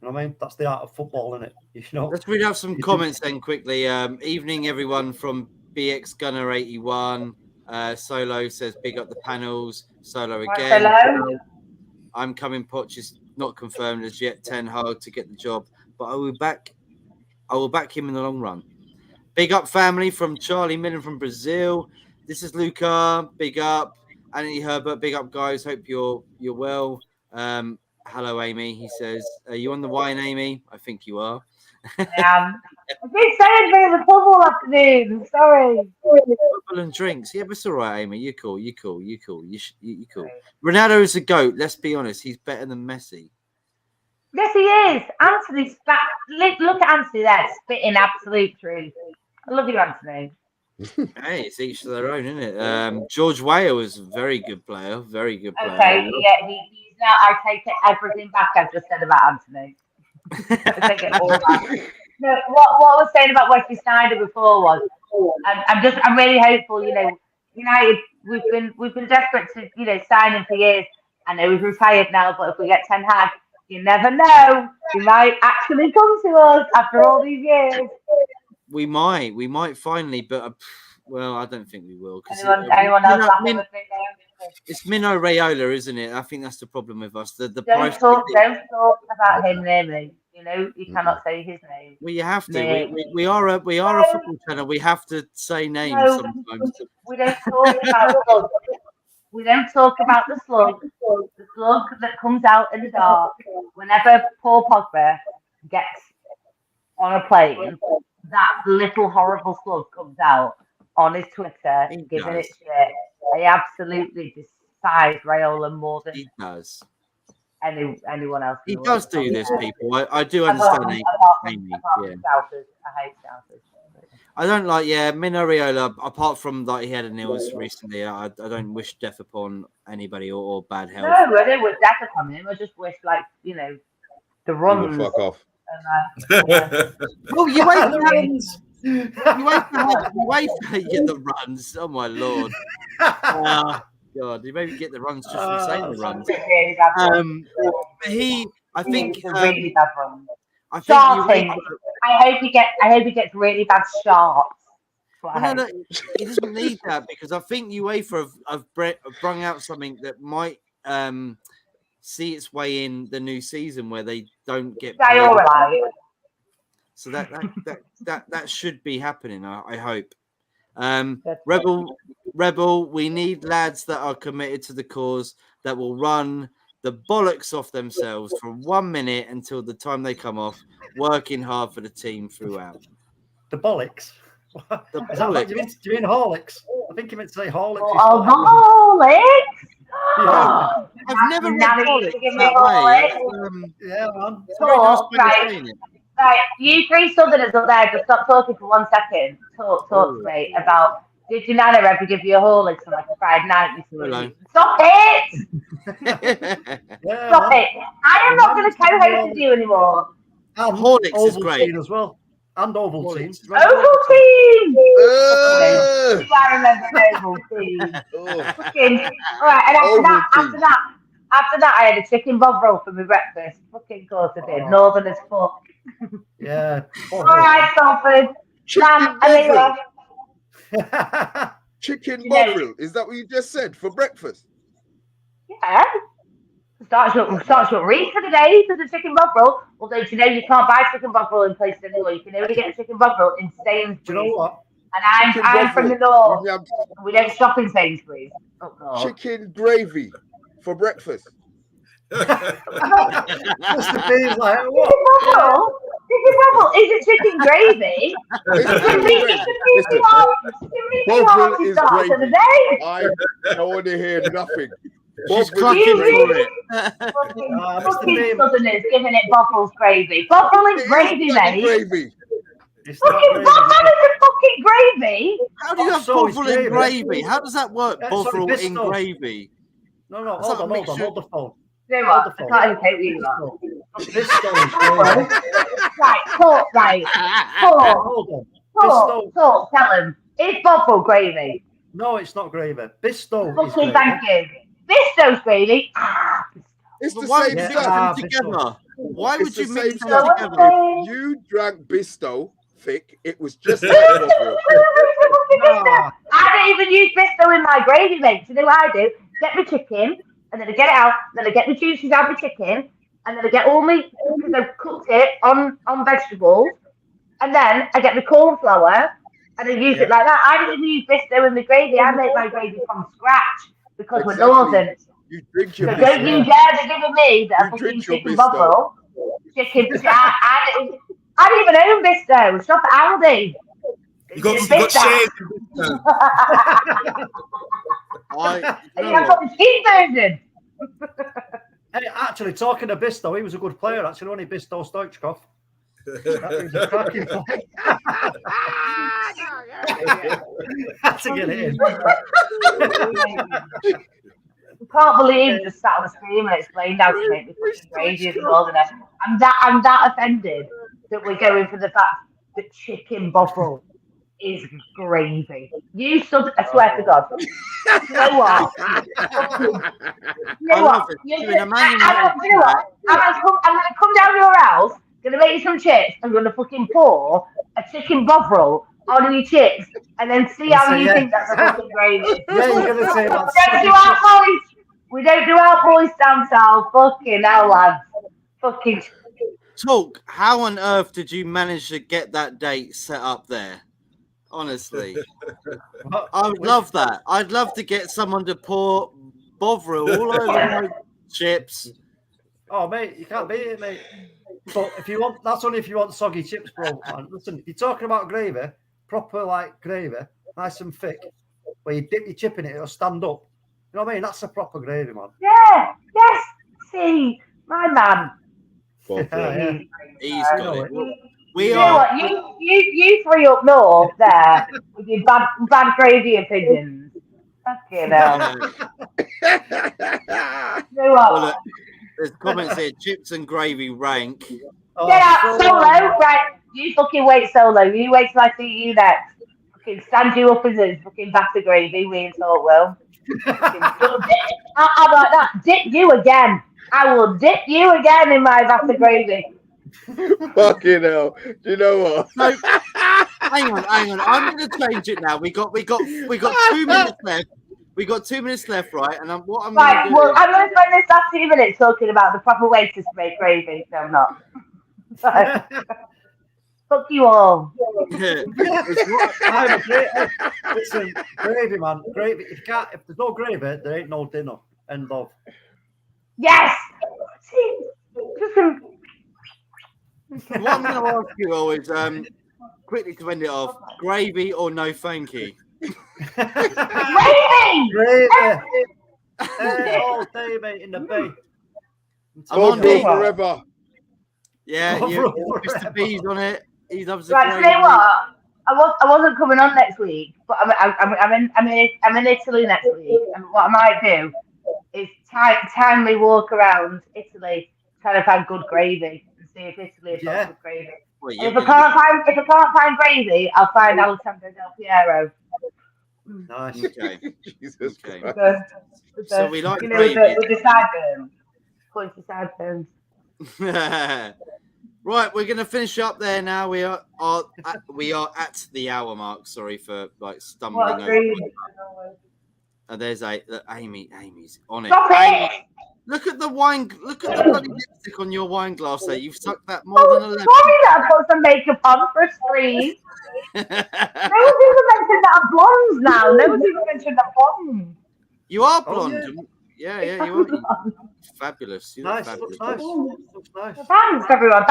You know what I mean? That's the art of football, isn't it? You know. Let's read out some comments then quickly. Evening, everyone from BX Gunner 81. Solo says, big up the panels. Solo again. Hello. I'm coming. Poch is not confirmed as yet. Ten Hag to get the job, but I will back him in the long run. Big up family from Charlie Millen from Brazil. This is Luca. Big up Anthony Herbert. Big up guys. Hope you're well. Hello Amy. He says, are you on the wine, Amy? I think you are. I did say I'd been in the pub all afternoon. Sorry. Football and drinks. Yeah, but it's all right, Amy. You're cool. You cool. Ronaldo is a GOAT. Let's be honest. He's better than Messi. Yes, he is. Anthony's back. Look at Anthony there, spitting absolute truth. I love you, Anthony. Hey, it's each to their own, isn't it? George Weah was a very good player. Very good player. Okay, yeah, he's now. I take everything back I've just said about Anthony. I take it all back. No, what I was saying about Wesley Sneijder before was, I'm really hopeful. You know, United, we've been desperate to sign him for years. I know he's retired now, but if we get Ten Hag, you never know. He might actually come to us after all these years. We might finally, but well, I don't think we will. Anyone else? It's Mino Raiola, isn't it? I think that's the problem with us. The don't price. Talk about him near me. You know, you cannot say his name. Well, you have to. We are a football channel. We have to say names sometimes. We don't talk about slugs. We don't talk about the slug. The slug that comes out in the dark whenever Paul Pogba gets on a plane. That little horrible slug comes out on his Twitter, giving it shit. I absolutely despise Raiola more than he does. Anyone else. He does do this, people. I do understand. Amy. I hate Southers. I don't like, Mino Raiola, apart from that he had an illness recently. I don't wish death upon anybody or bad health. No, I don't wish death upon him. I just wish, the runs. Fuck off. Oh, you wait for the runs. You wait for get the runs. Oh my lord. God, you maybe get the runs just from saying the runs. I think really bad runs. I hope he gets really bad sharps. No, he doesn't need that because I think UEFA have brung out something that might see its way in the new season where they don't get paid. So that should be happening. I hope. Rebel, we need lads that are committed to the cause, that will run the bollocks off themselves from 1 minute until the time they come off, working hard for the team throughout. The bollocks. The Is that what bollocks. do you mean Horlicks? I think you meant to say Horlicks. Oh, Horlicks! Yeah. I've never read Nanny bollocks used to give me that Horlicks. way. Yeah, man. It's a very nice way of Right. saying it. Right, you three Southerners up there, just stop talking for 1 second. Talk to me about, did your nana ever give you a Horlicks on like a Friday night? Hello. Stop it! Yeah, Stop man. it! I am not going to co-host with you anymore. And Horlicks is great. Ovaltine as well. And Ovaltine. Ovaltine! Uh, I remember Ovaltine. oh, Fucking, all right, and Ovaltine. after that, I had a chicken bob roll for my breakfast. Fucking course I did. Oh. Northern as fuck. Yeah. All right, Salford. chicken Amelia. bovril. Chicken You know- bovril. Is that what you just said for breakfast? Yeah. Starts to read for the day for the chicken bob roll. Although, you know, you can't buy chicken bob roll in places anymore. You can only get a chicken bob roll in Sainsbury's. Do you know what? And Chicken I'm from the bovril. north. You have We don't shop in Sainsbury's. Oh, God. chicken gravy for breakfast. Mr. B's like, what? Chicken bob roll? Chicken bob roll? Is it chicken gravy? Bovril is Start to the gravy. day. I don't want to hear nothing. She's Bovril is clucking gravy. for it. Mr. Fucking Beam. Southerners giving it Bobbles gravy. Bobble It is is gravy, bloody mate. gravy. It's not Fucking gravy. Bobble is a fucking gravy. How do you have So it's bovril in gravy. gravy? How does that work? Yeah, sorry, Bovril in Bisto. gravy. No, no, That's hold not on, a hold on, mixture. hold the phone. You know what? I can't even take you lot. This stone's gravy. Right, talk, right. Talk, Hold on. talk, tell him. Is Bobble gravy? No, it's not gravy. Bisto is Fucking gravy. thank you. Bisto's gravy. Ah, It's But the why would same you Yeah. mix stuff. them together? Why It's would the you mix same them stuff. together? If you drank Bisto thick, it was just like Bovril. Ah, I don't even use Bisto in my gravy, mate. So you know what I do? Get my chicken, and then I get it out, then I get the juices out of the chicken, and then I get all my, because I've cooked it on vegetables, and then I get the cornflour, and I use it like that. I don't even use Bisto in the gravy. I make my gravy from scratch, because we're Exactly. northern. You drink your So don't you Bisto. dare to give me that You fucking drink your chicken Bisto. bovril. Chicken, I don't even own Bisto. Stop at Aldi. You got It's shares. And I've got the cheap version. hey, actually, talking of Bisto, he was a good player, actually, wasn't he? Bisto Stoichkov. That was a cracking player. Had to get it in. I can't believe you just sat on the screen and explained how to make me fucking gravy and all that. I'm that offended that we're going for the fact that chicken bovril is gravy. You should, I swear to God. You know what? You know what? You know what? I'm gonna come down to your house, gonna make you some chips, I'm gonna fucking pour a chicken bovril on your chips, and then see how you think that's a fucking gravy. Yeah, you're gonna say that. We don't do our boys down south. Fucking hell, lads. Fucking. Talk. How on earth did you manage to get that date set up there? Honestly, I would love that. I'd love to get someone to pour Bovril all over my chips. Oh, mate, you can't beat it, mate. But if you want, that's only if you want soggy chips, bro. Man. Listen, if you're talking about gravy, proper like gravy, nice and thick, where you dip your chip in it, it'll stand up. You know what I mean? That's a proper gravy, man. Yeah. Yes. See, my man. Yeah. He's I got know it. it. We You know are. what? You three up north there with your bad gravy opinions. Fucking hell. You know what? Well, look, there's comments here. Chips and gravy rank. Oh, Get out, Solo. Right, you fucking wait, Solo. You wait till I see you next. Fucking stand you up as a fucking vat of gravy. We in Saltwell. I'm like that. Dip you again. I will dip you again in my vat of gravy. Fucking hell. Do you know what? No, hang on. I'm going to change it now. We got 2 minutes left. We got 2 minutes left, right? And what I'm Right, going to do. well, I'm going to spend this last 2 minutes talking about the proper way to make gravy. No, I'm not. Fuck you all. I'm a great. Listen, gravy, man. Gravy. If there's no gravy, there ain't no dinner. End of. Yes. Just a... What I'm going to ask you all is quickly to end it off: gravy or no thank you? Gravy! Gravy. All day, mate, in the bay. I'm on Bovril the forever. yeah. Bovril Mr. forever. B's on it. He loves the Right, gravy. you know what? I wasn't coming on next week, but I'm in Italy next week, and what I might do is timely walk around Italy, trying to find good gravy and see if Italy has got good gravy. Well, And you're if I gonna can't find gravy, I'll find Alessandro Del Piero. Nice. be okay. Jesus Okay. Christ. So we like with gravy. the sideburns, pointy sideburns. Right, we're going to finish up there now. We are at the hour mark. Sorry for like stumbling What over. gravy? There's Amy's on it. Stop Amy, it! look at the wine. Look at the bloody lipstick on your wine glass. There, you've sucked that more Oh, than 11. sorry that I put some makeup on for a stream. No one's even mentioned that I'm blonde now. No one's even mentioned I'm blonde. You are Oh, blonde. Yeah, you are. Fabulous. You look Nice. fabulous. Looks nice. Looks nice. Thanks, everyone.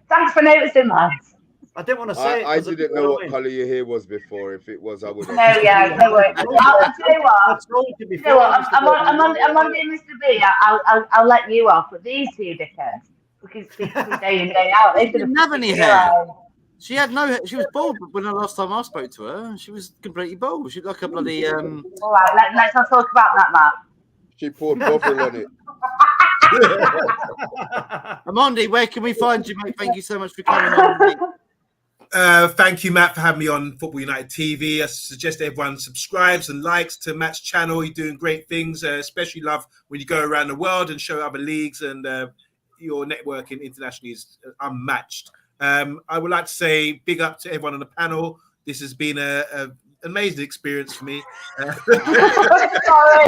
Thanks for noticing, lads. I didn't want to say it. I 'cause of didn't the know what Halloween. colour your hair was before. If it was, I would have. No, yeah, no worries. I'll tell you I what. told you You before. know what? Mr. I'm on Mr. B. I'll let you off, but these two dickheads, because day in day out, they She should didn't have any hair. She had no hair. She was bald when the last time I spoke to her. She was completely bald. She looked like a bloody All right, let's not talk about that, Matt. She poured Bovril on it. Amondi, where can we find you, mate? Thank you so much for coming on. Mate. Thank you, Matt, for having me on Football United TV. I suggest everyone subscribes and likes to Matt's channel. You're doing great things. Especially love when you go around the world and show other leagues, and your networking internationally is unmatched. I would like to say big up to everyone on the panel. This has been an amazing experience for me. I'm sorry.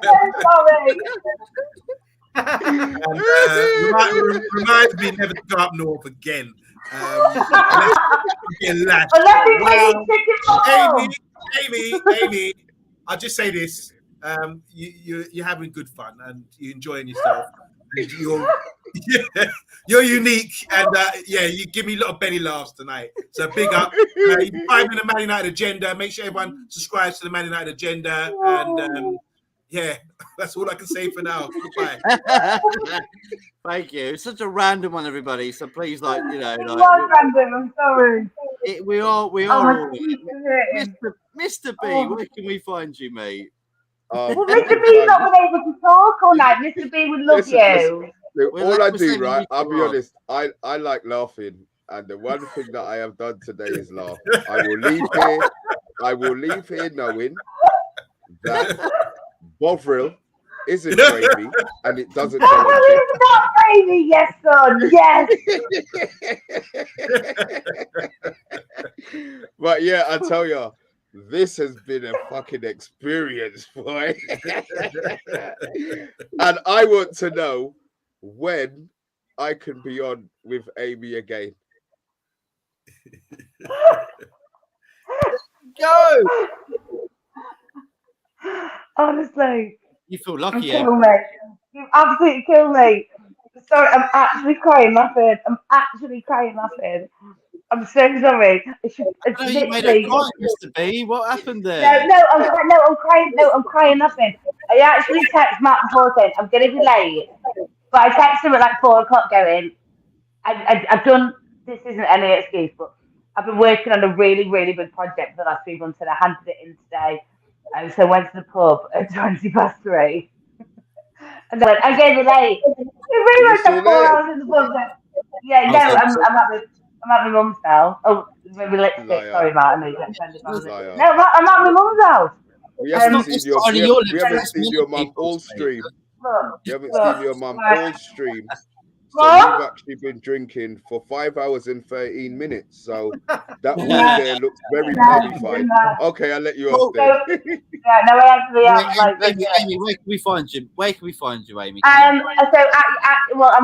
I'm sorry. And reminds me never to go up north again. Unless Unless Amy, I'll just say this. You're having good fun and you're enjoying yourself. You're unique, and you give me a lot of belly laughs tonight. So big up. You can find me in the Man United Agenda. Make sure everyone subscribes to the Man United Agenda, and that's all I can say for now. Goodbye. Thank you. It's such a random one, everybody. So please, random. I'm sorry. We are. Mr. B, where can we find you, mate? Well, Mr. B's not been able to talk all night. Mr. B would love you. All I do, right? I'll be honest. I like laughing, and the one thing that I have done today is laugh. I will leave here knowing that Bovril isn't gravy, and it doesn't go on it. It's not gravy, yes, son. Yes. But yeah, I tell you, this has been a fucking experience, boy. And I want to know when I can be on with Amy again. Go. Honestly. You feel lucky, you kill me. You absolutely kill me. Sorry, I'm actually crying laughing. I'm so sorry. You made a cry, Mr. B. What happened there? No, I'm crying laughing. I actually text Matt before saying I'm going to be late, but I texted him at like 4 o'clock going, I've done, this isn't any excuse, but I've been working on a really, really big project for the last 3 months and I handed it in today. So I went to the pub at 3:20. And then I'm going to be late. It really was like 4 hours in the pub. Yeah, no, I'm at my mum's now. Oh, maybe lipstick. Liar. Sorry, Matt. I know you get offended. Liar. No, I'm at my mum's house. We haven't seen your mum all stream. We haven't seen your mum all stream. So you've actually been drinking for 5 hours and 13 minutes. So that woman there looks very modified. Okay, I'll let you off there. Yeah, no, I actually am. Amy, where can we find you? Where can we find you, Amy? So I'm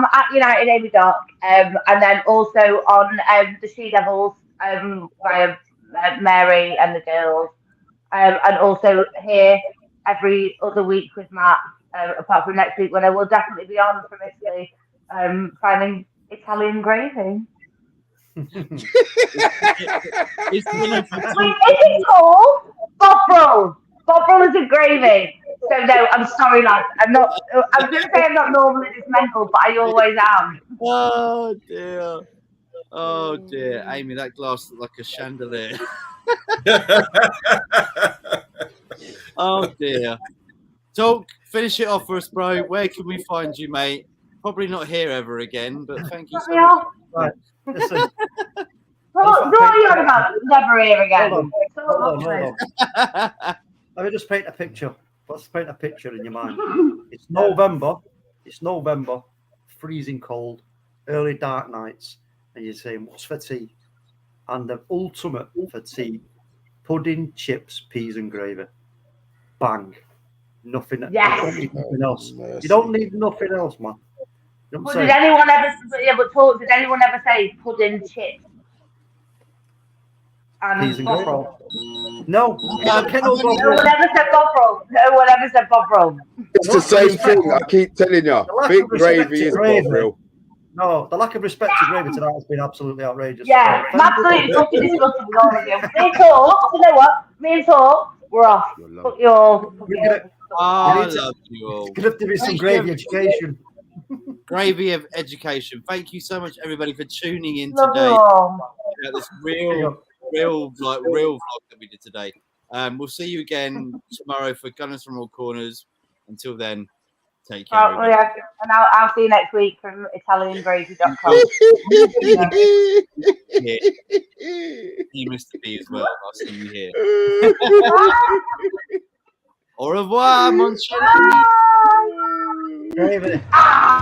at United Amy Doc, and then also on the She Devils via Mary and the girls, and also here every other week with Matt, apart from next week when I will definitely be on from Italy, finding Italian gravy. It's been a Wait, is it called Bob roll? Bob roll is a gravy. So no, I'm sorry, lads. I'm not. I was going to say I'm not normally this mental, but I always am. Oh dear. Oh dear, Amy, that glass looked like a chandelier. Oh dear. Talk, finish it off for us, bro. Where can we find you, mate? Probably not here ever again, but thank you so much. Right. Listen. What are you on about? Never here again. Hold on. Let me just paint a picture. Let's paint a picture in your mind. It's November. It's November. Freezing cold. Early dark nights. And you're saying, what's for tea? And the ultimate for tea. Pudding, chips, peas and gravy. Bang. Nothing, Yes. You don't need nothing else. You don't need nothing else, man. You know what But I'm did saying? did anyone ever say pudding, chips? Peas and Bob gravy? roll? No. No one ever said Bob roll. No one ever said Bob roll. It's the same thing. I keep telling you. Big gravy is Bob roll. No, the lack of respect to gravy tonight has been absolutely outrageous. Yeah, I'm absolutely fucking disgusted with all of you. Me and Talk, you know what? Me and Talk, we're off. Fuck you all. I love you all. It's going to have to be some gravy education. Gravy of education. Thank you so much, everybody, for tuning in Love you today. all. This real vlog that we did today. We'll see you again tomorrow for Gunners from All Corners. Until then, take care. Oh, yeah. And I'll see you next week from ItalianGravy.com. Yeah. You Mr. B as well. I'll see you here. Au revoir, mon chéri. Gravy. Ah!